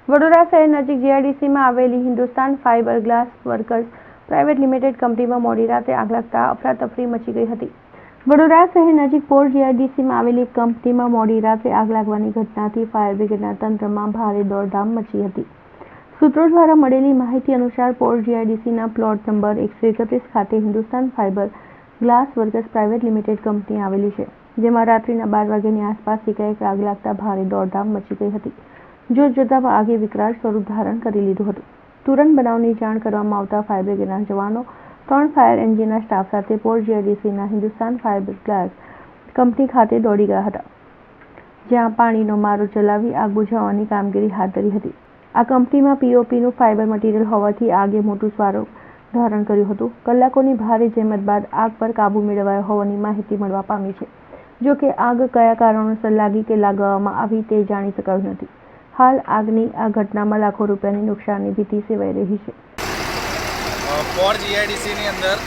વડોદરા શહેર નજીક જીઆઈડીસીમાં આવેલી Hindustan fibre glass workers private limited કંપનીમાં મોડી રાતે આગ લાગતા અફરાતફરી મચી ગઈ હતી। વડોદરા શહેર નજીક પોર્ટ જીઆઈડીસીમાં આવેલી કંપનીમાં મોડી રાતે આગ લાગવાની ઘટનાથી ફાયર બ્રિગેડના તંત્રમાં ભારે દોડધામ મચી હતી। સૂત્રો દ્વારા મળેલી માહિતી અનુસાર પોર્ટ જીઆઈડીસીના પ્લોટ નંબર 131 ખાતે Hindustan fibre glass workers private limited company આવેલી છે, જેમાં રાત્રિના 12 વાગ્યાની આસપાસ એકાએક આગ લાગતા ભારે દોડધામ મચી ગઈ હતી। જોતજોતામાં આગે વિકરાળ સ્વરૂપ ધારણ કરી લીધું હતું। તુરંત બનાવની જાણ કરવામાં આવતા ફાયર બ્રિગેડના જવાનો 3 ફાયર એન્જિનના સ્ટાફ સાથે પોર્ટ જીઆઈડીસીના હિન્દુસ્તાન ફાઇબર ગ્લાસ કંપની ખાતે દોડી ગયા હતા, જ્યાં પાણીનો મારો ચલાવી આગ બુઝાવવાની કામગીરી હાથ ધરી હતી। આ કંપનીમાં પીઓપીનું ફાઇબર મટીરિયલ હોવાથી આગે મોટું સ્વરૂપ ધારણ કર્યું હતું। કલાકોની ભારે જહેમત બાદ આગ પર કાબૂ મેળવાયો હોવાની માહિતી મળવા પામી છે। જો કે આગ કયા કારણોસર લાગી કે લગાવવામાં આવી તે જાણી શકાયું નથી। હાલ આગની આ ઘટનામાં લાખો રૂપિયાની નુકસાનની ભીતિ સેવાઈ રહી છે। પોર્ટ જીઆઈડીસીની અંદર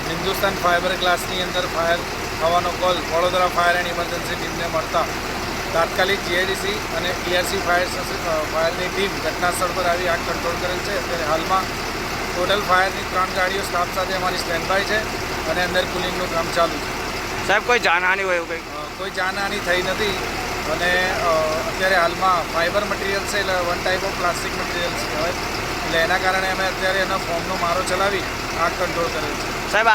હિન્દુસ્તાન ફાઇબર ગ્લાસની અંદર ફાયર થવાનો call Vadodara fire and emergency ટીમને મળતા તાત્કાલિક જીઆઈડીસી અને ઈઆરસી ફાયરની ટીમ ઘટનાસ્થળ પર આવી આગ કંટ્રોલ કરેલ છે। અત્યારે હાલમાં ટોટલ ફાયરની 3 ગાડીઓ સ્ટાફ સાથે અમારી સ્ટેન્ડ બાય છે અને અંદર કુલિંગનું કામ ચાલુ છે। સાહેબ, કોઈ જાનહાની હોય એવું કોઈ જાનહાની થઈ નથી અને અત્યારે હાલમાં ફાઇબર મટીરિયલ છે, એટલે one type of plastic materials કહેવાય, એટલે એના કારણે અમે અત્યારે એનો ફોર્મનો મારો ચલાવી આગ કંટ્રોલ કરેલ છે। સાહેબ,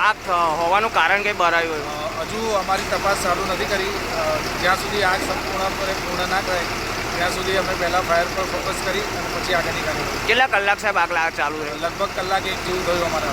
આગ હોવાનું કારણ કંઈ બહાર હજુ અમારી તપાસ ચાલુ નથી કરી। જ્યાં સુધી આગ સંપૂર્ણપણે પૂર્ણ ના થાય ત્યાં સુધી અમે પહેલાં ફાયર પર ફોકસ કરી અને પછી આગળની કાર્યવાહી। કેટલા કલાક સાહેબ આગ ચાલુ રહે? લગભગ કલાક 1 જેવું થયું અમારે।